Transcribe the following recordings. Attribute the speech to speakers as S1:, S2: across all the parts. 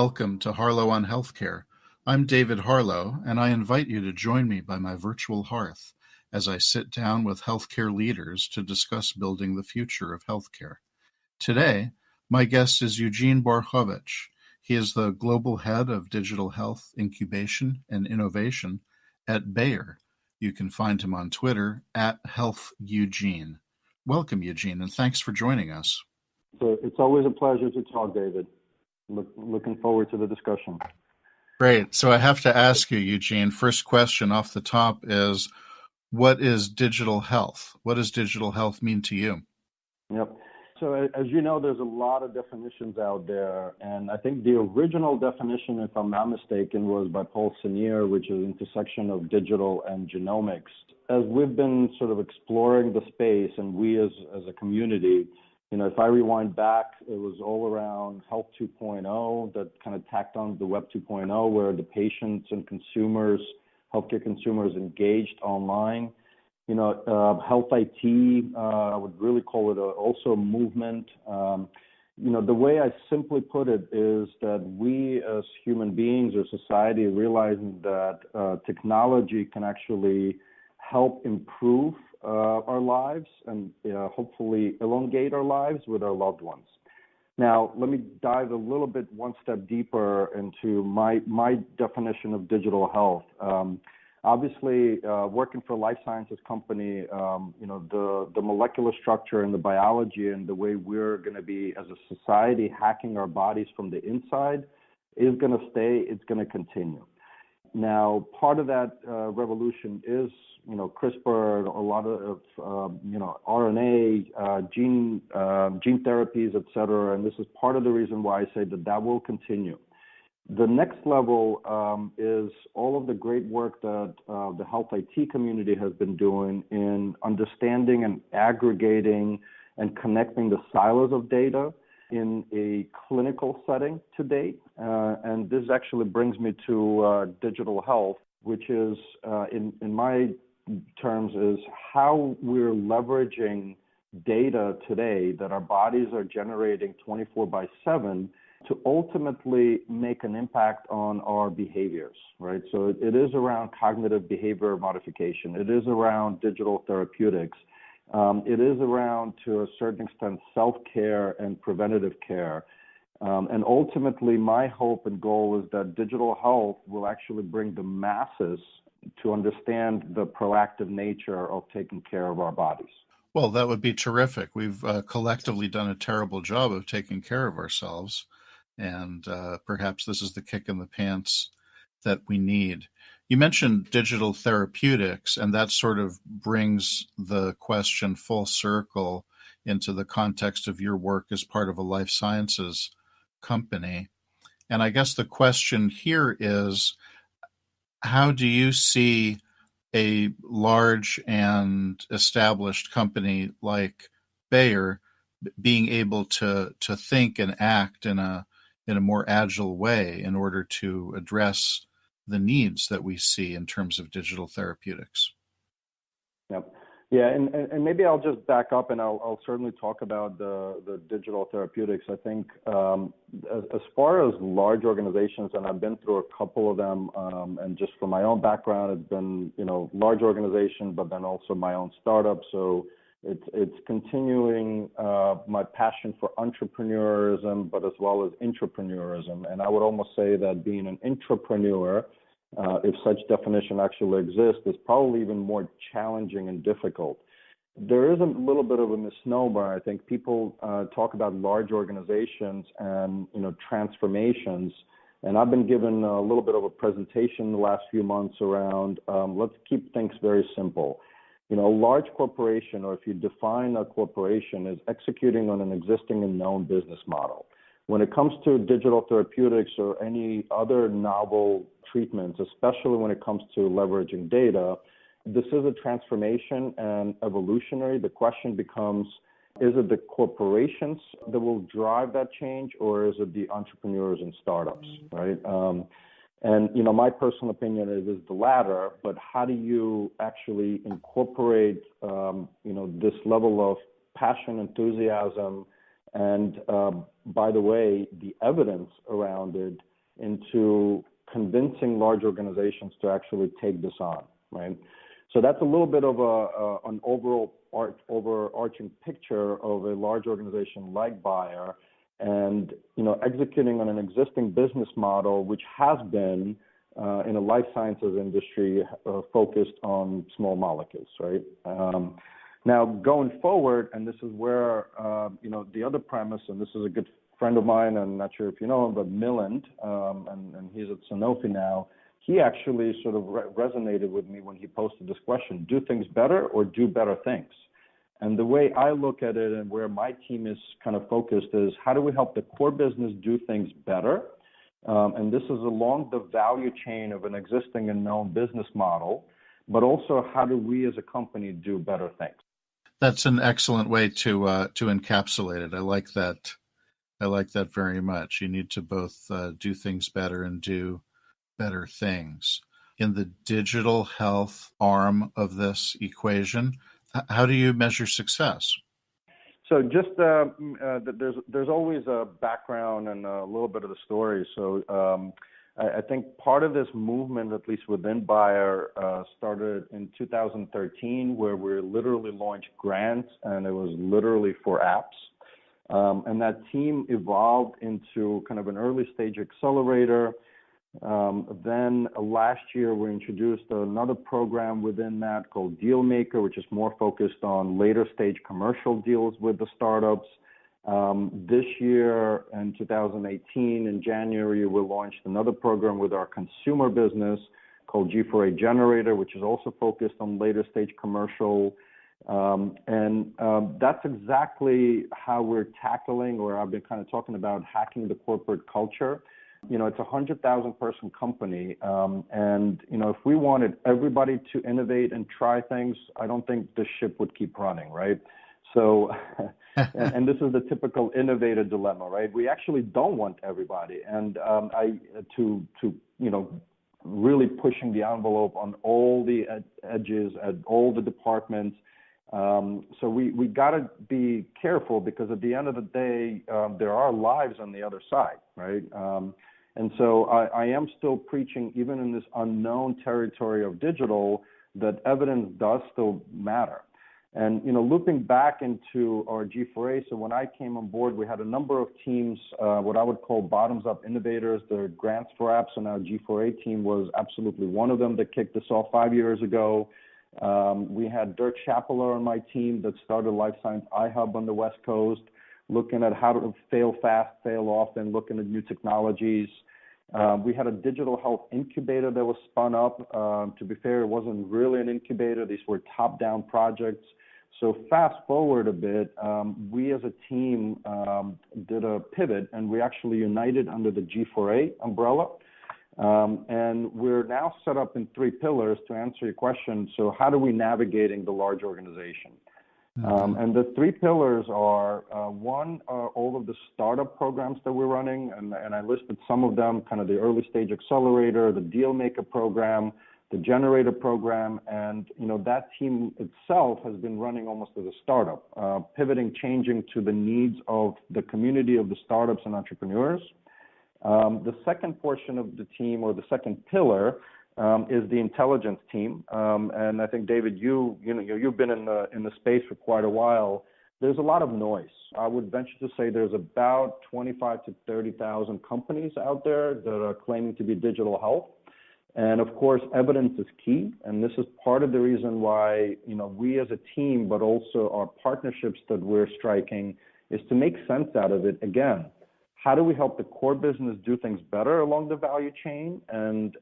S1: welcome to Harlow on Healthcare. I'm David Harlow, and I invite you to join me by my virtual hearth as I sit down with healthcare leaders to discuss building the future of healthcare. Today, my guest is Eugene Borukhovich. He is the Global Head of Digital Health Incubation and Innovation at Bayer. You can find him on Twitter at HealthEugene. Welcome, Eugene, and thanks for joining us.
S2: So it's always a pleasure to talk, David. Looking forward to the discussion.
S1: Great. So I have to ask you, Eugene, first question off the top is, what is digital health? What does digital health mean to you?
S2: Yep. So as you know, there's a lot of definitions out there. And I think the original definition, if I'm not mistaken, was by Paul Senior, which is intersection of digital and genomics. As we've been sort of exploring the space, and we as a community, if I rewind back, it was all around Health 2.0 that kind of tacked on the Web 2.0, where the patients and consumers, healthcare consumers, engaged online. Health IT, I would really call it also a movement. The way I simply put it is that we as human beings or society realizing that technology can actually help improve our lives and hopefully elongate our lives with our loved ones. Now, let me dive a little bit one step deeper into my definition of digital health. Obviously, working for a life sciences company, the molecular structure and the biology and the way we're going to be as a society hacking our bodies from the inside is going to stay, it's going to continue. Now, part of that revolution is, CRISPR, a lot of, RNA, gene therapies, et cetera. And this is part of the reason why I say that will continue. The next level is all of the great work that the health IT community has been doing in understanding and aggregating and connecting the silos of data in a clinical setting to date. And this actually brings me to digital health, which is, in my terms, is how we're leveraging data today that our bodies are generating 24/7 to ultimately make an impact on our behaviors, right? So it is around cognitive behavior modification. It is around digital therapeutics. It is around, to a certain extent, self-care and preventative care. And ultimately, my hope and goal is that digital health will actually bring the masses to understand the proactive nature of taking care of our bodies.
S1: Well, that would be terrific. We've collectively done a terrible job of taking care of ourselves, and perhaps this is the kick in the pants that we need. You mentioned digital therapeutics, and that sort of brings the question full circle into the context of your work as part of a life sciences company. And I guess the question here is, how do you see a large and established company like Bayer being able to think and act in a more agile way in order to address the needs that we see in terms of digital therapeutics?
S2: Yep. Yeah, and maybe I'll just back up, and I'll certainly talk about the digital therapeutics. I think as far as large organizations, and I've been through a couple of them, and just from my own background, it's been large organization, but then also my own startup. So it's continuing my passion for entrepreneurism, but as well as intrapreneurism. And I would almost say that being an intrapreneur, if such definition actually exists, is probably even more challenging and difficult. There is a little bit of a misnomer. I think people talk about large organizations and transformations, and I've been given a little bit of a presentation the last few months around let's keep things very simple. A large corporation, or if you define a corporation, is executing on an existing and known business model. When it comes to digital therapeutics or any other novel treatments, especially when it comes to leveraging data, this is a transformation and evolutionary. The question becomes, is it the corporations that will drive that change, or is it the entrepreneurs and startups, right? And my personal opinion is the latter, but how do you actually incorporate, this level of passion, enthusiasm, and by the way, the evidence around it into convincing large organizations to actually take this on, right? So that's a little bit of an overall overarching picture of a large organization like Bayer, and executing on an existing business model which has been in a life sciences industry focused on small molecules, right? Now going forward, and this is where the other premise, and this is a good friend of mine, I'm not sure if you know him, but Milland, and he's at Sanofi now. He actually sort of resonated with me when he posted this question: do things better or do better things? And the way I look at it and where my team is kind of focused is, how do we help the core business do things better? And this is along the value chain of an existing and known business model, but also how do we as a company do better things?
S1: That's an excellent way to encapsulate it. I like that. I like that very much. You need to both do things better and do better things. In the digital health arm of this equation, how do you measure success?
S2: So just there's always a background and a little bit of the story. So I think part of this movement, at least within Bayer, started in 2013, where we literally launched grants, and it was literally for apps. And that team evolved into kind of an early stage accelerator. Then last year, we introduced another program within that called Dealmaker, which is more focused on later stage commercial deals with the startups. This year, in 2018, in January, we launched another program with our consumer business called G4A Generator, which is also focused on later stage commercial. And that's exactly how we're tackling, or I've been kind of talking about hacking the corporate culture. It's a 100,000 person company. And if we wanted everybody to innovate and try things, I don't think the ship would keep running, right? So, and this is the typical innovator dilemma, right? We actually don't want everybody. And really pushing the envelope on all the edges at all the departments. So we got to be careful, because at the end of the day, there are lives on the other side, right? And so I am still preaching, even in this unknown territory of digital, that evidence does still matter. And, looping back into our G4A, so when I came on board, we had a number of teams, what I would call bottoms-up innovators. The grants for apps, and our G4A team was absolutely one of them that kicked this off 5 years ago. We had Dirk Schapeler on my team that started Life Science iHub on the West Coast, looking at how to fail fast, fail often, looking at new technologies. We had a digital health incubator that was spun up. To be fair, it wasn't really an incubator. These were top-down projects. So fast forward a bit, we as a team did a pivot, and we actually united under the G4A umbrella. And we're now set up in 3 pillars to answer your question. So how do we navigating the large organization? And the 3 pillars are, one, are all of the startup programs that we're running, and I listed some of them, kind of the early stage accelerator, the Dealmaker program, the Generator program, and that team itself has been running almost as a startup, pivoting, changing to the needs of the community of the startups and entrepreneurs. The second portion of the team, or the second pillar, is the intelligence team, and I think, David, you've been in the space for quite a while. There's a lot of noise. I would venture to say there's about 25 to 30,000 companies out there that are claiming to be digital health, and of course, evidence is key. And this is part of the reason why we as a team, but also our partnerships that we're striking, is to make sense out of it. Again, how do we help the core business do things better along the value chain? And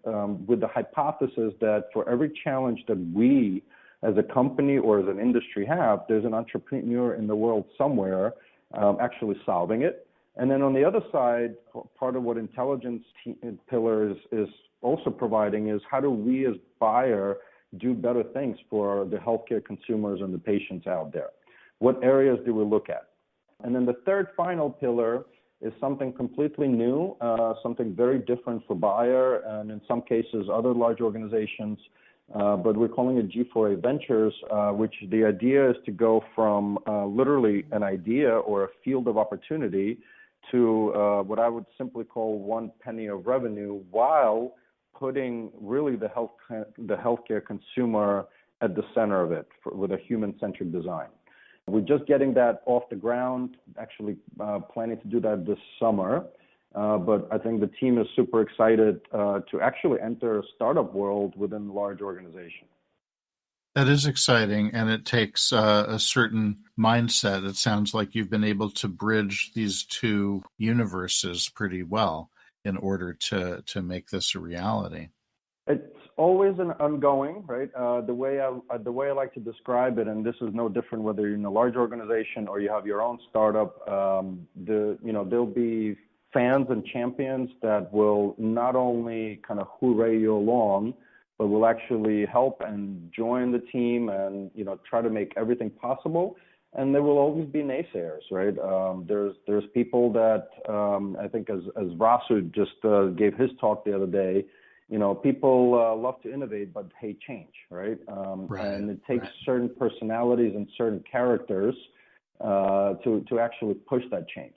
S2: with the hypothesis that for every challenge that we as a company or as an industry have, there's an entrepreneur in the world somewhere actually solving it. And then on the other side, part of what intelligence pillar is also providing is, how do we as Bayer do better things for the healthcare consumers and the patients out there? What areas do we look at? And then the third final pillar is something completely new, something very different for Bayer, and in some cases other large organizations, but we're calling it G4A Ventures, which the idea is to go from literally an idea or a field of opportunity to what I would simply call one penny of revenue, while putting really the healthcare consumer at the center of it with a human-centered design. We're just getting that off the ground, actually planning to do that this summer. But I think the team is super excited to actually enter a startup world within a large organization.
S1: That is exciting, and it takes a certain mindset. It sounds like you've been able to bridge these two universes pretty well in order to make this a reality. It's
S2: always an ongoing, right? The way I like to describe it, and this is no different whether you're in a large organization or you have your own startup. There'll be fans and champions that will not only kind of hooray you along, but will actually help and join the team and try to make everything possible. And there will always be naysayers, right? There's people that I think, as Rasu just gave his talk the other day, people love to innovate but hate change, right? And it takes certain personalities and certain characters to actually push that change.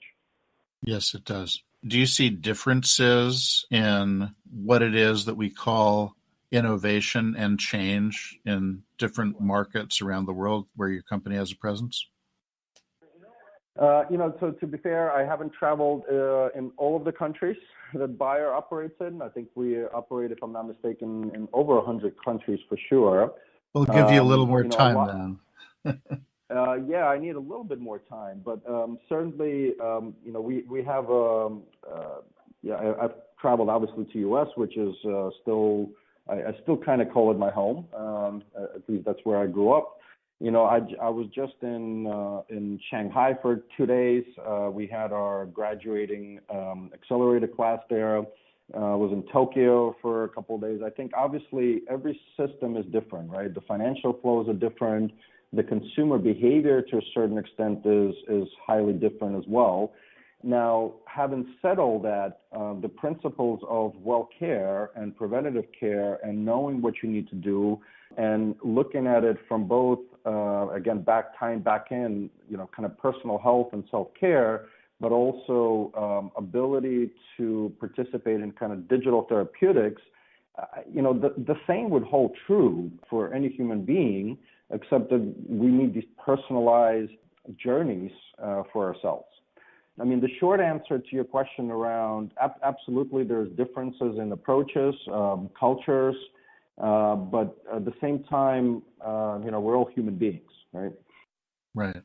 S1: Yes, it does. Do you see differences in what it is that we call innovation and change in different markets around the world where your company has a presence?
S2: So to be fair, I haven't traveled in all of the countries that Bayer operates in. I think we operate, if I'm not mistaken, in over 100 countries for sure.
S1: We'll give you a little more time then.
S2: Yeah, I need a little bit more time, but certainly, we have. I've traveled obviously to U.S., which is still. I still kind of call it my home. At least that's where I grew up. I was just in Shanghai for 2 days. We had our graduating accelerator class there. Was in Tokyo for a couple of days. I think obviously every system is different, right? The financial flows are different. The consumer behavior to a certain extent is highly different as well. Now, having said all that, the principles of well care and preventative care and knowing what you need to do and looking at it from both, again, tying back in, kind of personal health and self-care, but also ability to participate in kind of digital therapeutics, the same would hold true for any human being, except that we need these personalized journeys for ourselves. I mean, the short answer to your question around absolutely there's differences in approaches, cultures, but at the same time, we're all human beings, right?
S1: Right.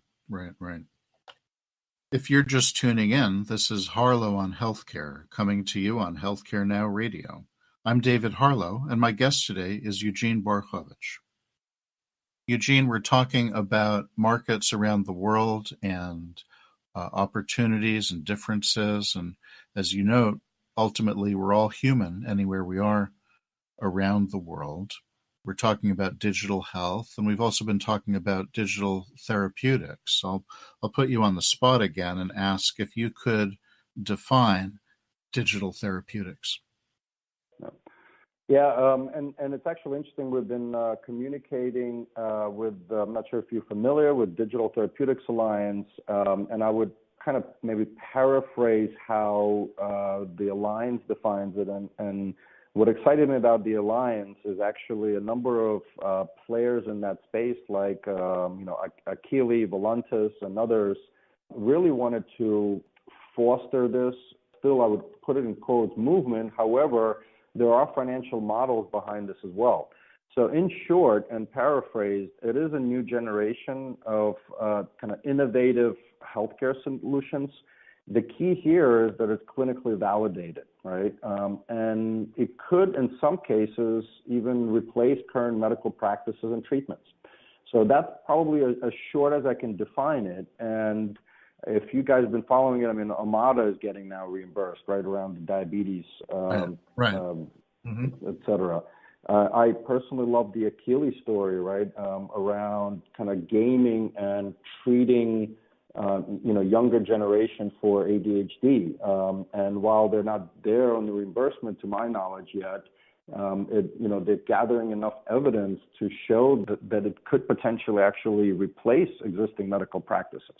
S1: If you're just tuning in, this is Harlow on Healthcare, coming to you on Healthcare Now Radio. I'm David Harlow, and my guest today is Eugene Borukhovich. Eugene, we're talking about markets around the world and opportunities and differences. And as you note, ultimately, we're all human anywhere we are around the world. We're talking about digital health, and we've also been talking about digital therapeutics. I'll put you on the spot again and ask if you could define digital therapeutics.
S2: Yeah, and it's actually interesting. We've been communicating with, I'm not sure if you're familiar with Digital Therapeutics Alliance, and I would kind of maybe paraphrase how the Alliance defines it. And what excited me about the Alliance is actually a number of players in that space, like Akili, Volantis, and others, really wanted to foster this. Still, I would put it in quotes, movement. However, there are financial models behind this as well. So in short and paraphrased, it is a new generation of kind of innovative healthcare solutions. The key here is that it's clinically validated, right? And it could, in some cases, even replace current medical practices and treatments. So that's probably as short as I can define it. And if you guys have been following it, I mean, Omada is getting now reimbursed right around the diabetes, et cetera. I personally love the Akili story, right, around kind of gaming and treating, younger generation for ADHD. And while they're not there on the reimbursement, to my knowledge yet, they're gathering enough evidence to show that it could potentially actually replace existing medical practices.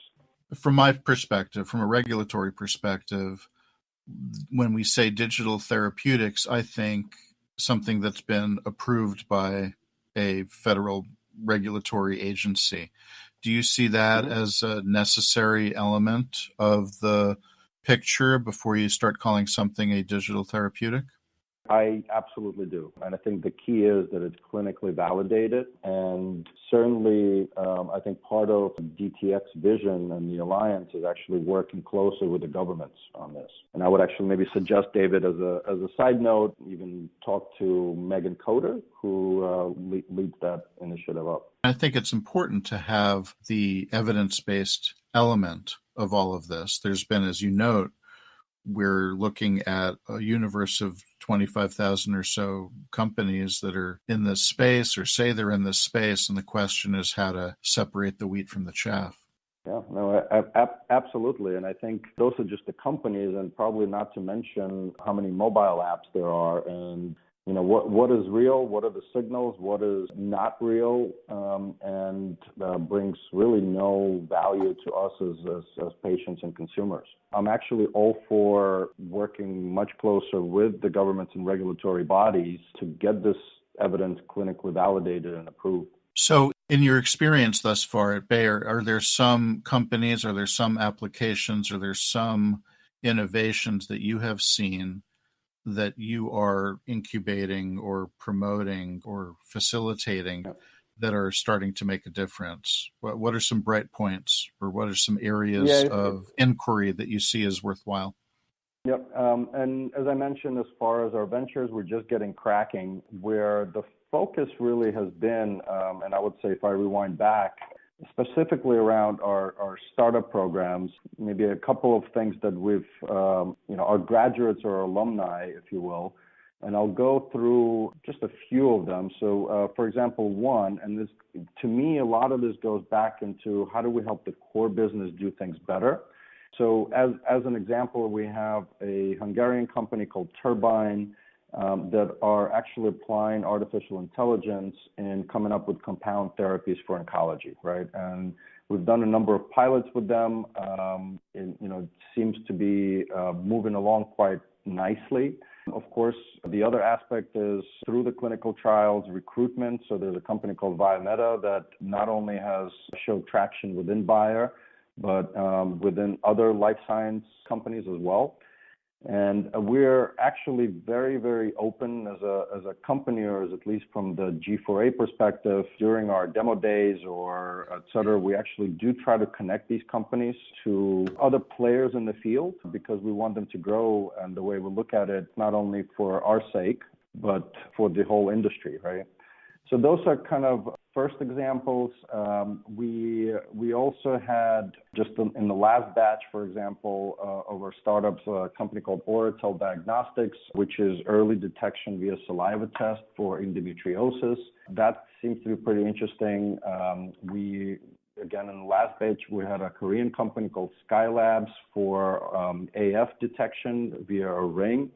S1: From my perspective, from a regulatory perspective, when we say digital therapeutics, I think something that's been approved by a federal regulatory agency. Do you see that as a necessary element of the picture before you start calling something a digital therapeutic?
S2: I absolutely do. And I think the key is that it's clinically validated. And certainly, I think part of DTX vision and the Alliance is actually working closely with the governments on this. And I would actually maybe suggest, David, as a side note, even talk to Megan Coder, who leads that initiative up.
S1: I think it's important to have the evidence-based element of all of this. There's been, as you note, we're looking at a universe of 25,000 or so companies that are in this space or say they're in this space, and the question is how to separate the wheat from the chaff.
S2: Yeah, no, absolutely. And I think those are just the companies, and probably not to mention how many mobile apps there are, and what is real, what are the signals, what is not real, and brings really no value to us as patients and consumers. I'm actually all for working much closer with the governments and regulatory bodies to get this evidence clinically validated and approved.
S1: So in your experience thus far at Bayer, are there some companies, are there some applications, are there some innovations that you have seen that you are incubating or promoting or facilitating that are starting to make a difference? What are some bright points, or what are some areas of inquiry that you see as worthwhile?
S2: Yep. And as I mentioned, as far as our ventures, we're just getting cracking, where the focus really has been, and I would say if I rewind back, specifically around our startup programs, maybe a couple of things that we've, our graduates or alumni, if you will, and I'll go through just a few of them. So, for example, one, and this, to me, a lot of this goes back into how do we help the core business do things better. So as an example, we have a Hungarian company called Turbine that are actually applying artificial intelligence and coming up with compound therapies for oncology, right? And we've done a number of pilots with them. It seems to be moving along quite nicely. Of course, the other aspect is through the clinical trials recruitment. So there's a company called Viometa that not only has showed traction within Bayer, but within other life science companies as well. And we're actually very, very open as a company, or as at least from the G4A perspective, during our demo days or et cetera, we actually do try to connect these companies to other players in the field because we want them to grow. And the way we look at it, not only for our sake, but for the whole industry, right? So those are kind of first examples. We also had just in the last batch, for example, of our startups, a company called Oratel Diagnostics, which is early detection via saliva test for endometriosis. That seems to be pretty interesting. Again, in the last batch, we had a Korean company called Skylabs for AF detection via a ring.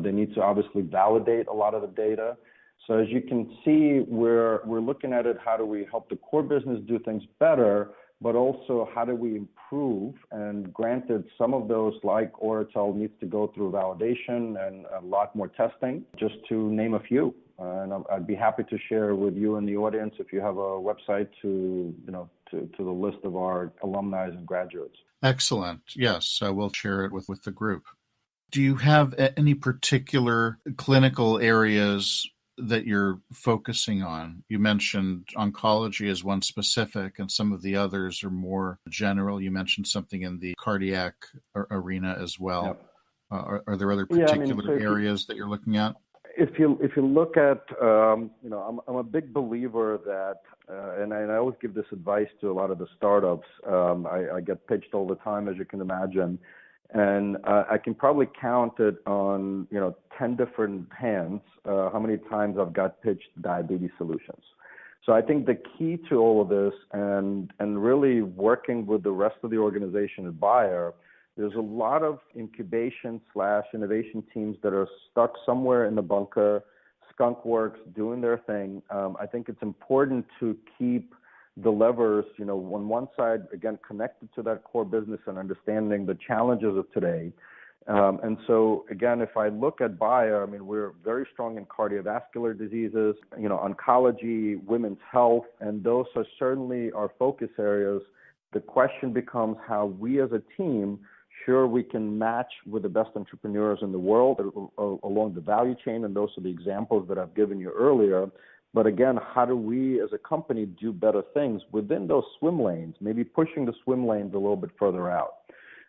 S2: They need to obviously validate a lot of the data. So as you can see, we're looking at it, how do we help the core business do things better, but also how do we improve? And granted, some of those, like Oratel, needs to go through validation and a lot more testing, just to name a few. And I'd be happy to share with you and the audience if you have a website to the list of our alumni and graduates.
S1: Excellent. Yes, I will share it with the group. Do you have any particular clinical areas that you're focusing on? You mentioned oncology as one specific, and some of the others are more general. You mentioned something in the cardiac arena as well. Yep. Are there other particular areas that you're looking at?
S2: If you look at, I'm a big believer that, and I always give this advice to a lot of the startups. I get pitched all the time, as you can imagine. And I can probably count it on, 10 different hands, how many times I've got pitched diabetes solutions. So I think the key to all of this and really working with the rest of the organization at Bayer, there's a lot of incubation/innovation teams that are stuck somewhere in the bunker, skunk works, doing their thing. I think it's important to keep the levers, on one side, again, connected to that core business and understanding the challenges of today. And so, again, if I look at Bayer, we're very strong in cardiovascular diseases, oncology, women's health, and those are certainly our focus areas. The question becomes how we as a team, sure, we can match with the best entrepreneurs in the world along the value chain, and those are the examples that I've given you earlier. But again, how do we as a company do better things within those swim lanes, maybe pushing the swim lanes a little bit further out?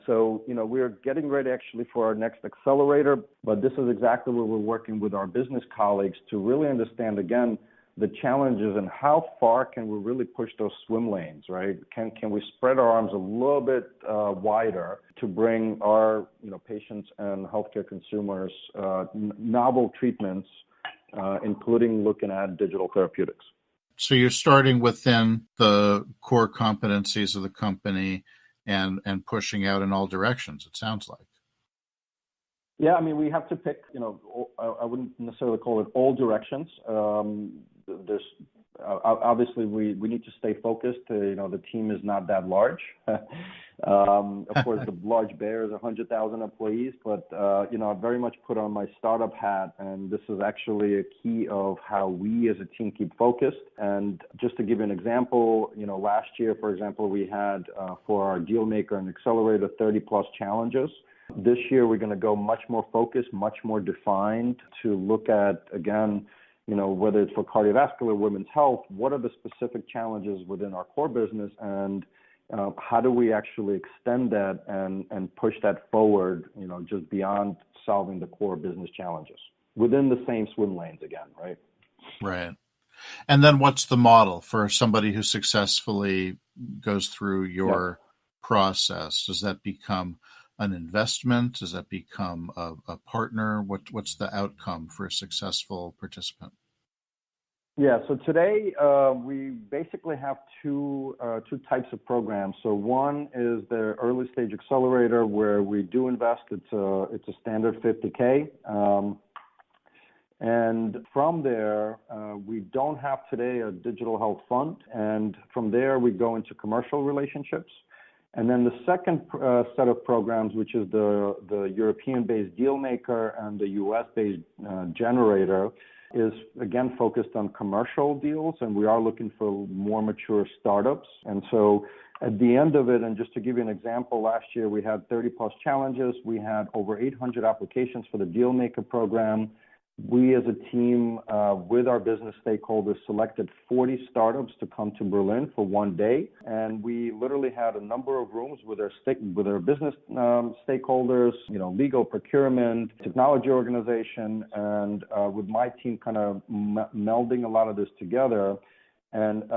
S2: So, we're getting ready actually for our next accelerator, but this is exactly where we're working with our business colleagues to really understand, again, the challenges and how far can we really push those swim lanes, right? Can we spread our arms a little bit wider to bring our, patients and healthcare consumers novel treatments, including looking at digital therapeutics?
S1: So you're starting within the core competencies of the company and pushing out in all directions, it sounds like.
S2: Yeah, we have to pick, I wouldn't necessarily call it all directions. There's obviously we need to stay focused. The team is not that large. Of course, the large Bayer is 100,000 employees, but I very much put on my startup hat, and this is actually a key of how we as a team keep focused. And just to give you an example, last year, for example, we had for our Dealmaker and Accelerator 30 plus challenges. This year, we're going to go much more focused, much more defined to look at, again, whether it's for cardiovascular, women's health, what are the specific challenges within our core business, and how do we actually extend that and push that forward, just beyond solving the core business challenges within the same swim lanes again, right?
S1: Right. And then what's the model for somebody who successfully goes through your process? Does that become an investment? Does that become a partner? What's the outcome for a successful participant?
S2: Yeah, so today we basically have two types of programs. So one is the early stage accelerator where we do invest. It's a standard $50K. And from there, we don't have today a digital health fund. And from there, we go into commercial relationships. And then the second set of programs, which is the European-based Dealmaker and the US-based Generator, is again focused on commercial deals, and we are looking for more mature startups. And so at the end of it, and just to give you an example, last year we had 30 plus challenges. We had over 800 applications for the Dealmaker program. We as a team with our business stakeholders selected 40 startups to come to Berlin for one day. And we literally had a number of rooms with our business stakeholders, legal, procurement, technology organization, and with my team kind of melding a lot of this together. And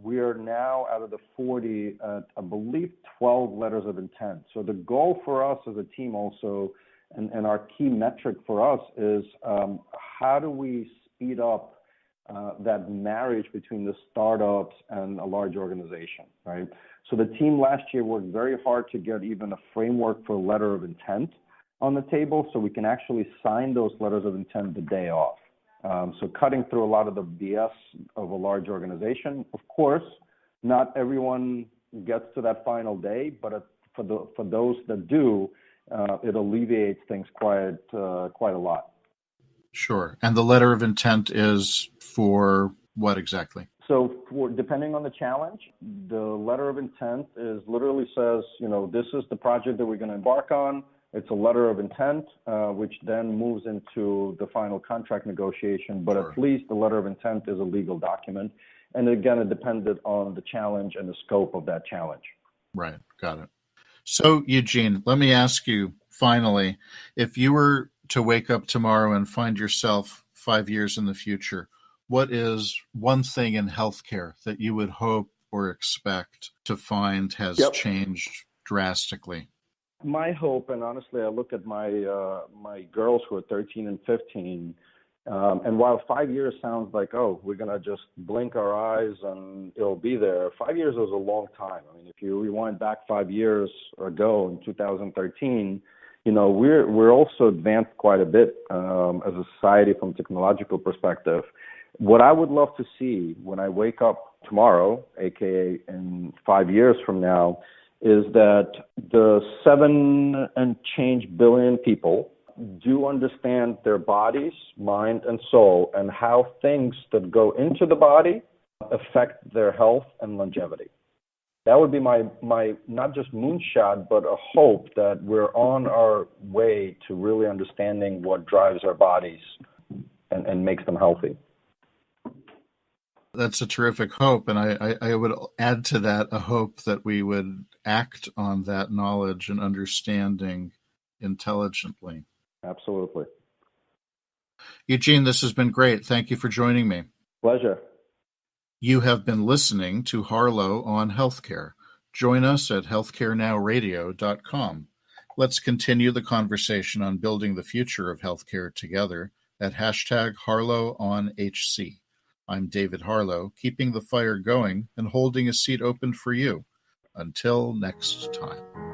S2: we are now out of the 40, I believe 12 letters of intent. So the goal for us as a team also, and our key metric for us is how do we speed up that marriage between the startups and a large organization, right? So the team last year worked very hard to get even a framework for a letter of intent on the table so we can actually sign those letters of intent the day off. So cutting through a lot of the BS of a large organization. Of course, not everyone gets to that final day, but for those that do, it alleviates things quite a lot.
S1: Sure. And the letter of intent is for what exactly?
S2: So depending on the challenge, the letter of intent literally says, this is the project that we're going to embark on. It's a letter of intent, which then moves into the final contract negotiation. But At least the letter of intent is a legal document. And again, it depended on the challenge and the scope of that challenge.
S1: Right. Got it. So, Eugene, let me ask you finally, if you were to wake up tomorrow and find yourself 5 years in the future, what is one thing in healthcare that you would hope or expect to find has changed drastically?
S2: My hope, and honestly, I look at my girls who are 13 and 15, and while 5 years sounds like, oh, we're going to just blink our eyes and it'll be there, 5 years is a long time. If you rewind back 5 years ago in 2013, we're also advanced quite a bit as a society from a technological perspective. What I would love to see when I wake up tomorrow, aka in 5 years from now, is that the 7 and change billion people do understand their bodies, mind, and soul, and how things that go into the body affect their health and longevity. That would be my not just moonshot, but a hope that we're on our way to really understanding what drives our bodies and makes them healthy.
S1: That's a terrific hope, and I would add to that a hope that we would act on that knowledge and understanding intelligently.
S2: Absolutely.
S1: Eugene, this has been great. Thank you for joining me.
S2: Pleasure.
S1: You have been listening to Harlow on Healthcare. Join us at healthcarenowradio.com. Let's continue the conversation on building the future of healthcare together at #HarlowOnHC. I'm David Harlow, keeping the fire going and holding a seat open for you. Until next time.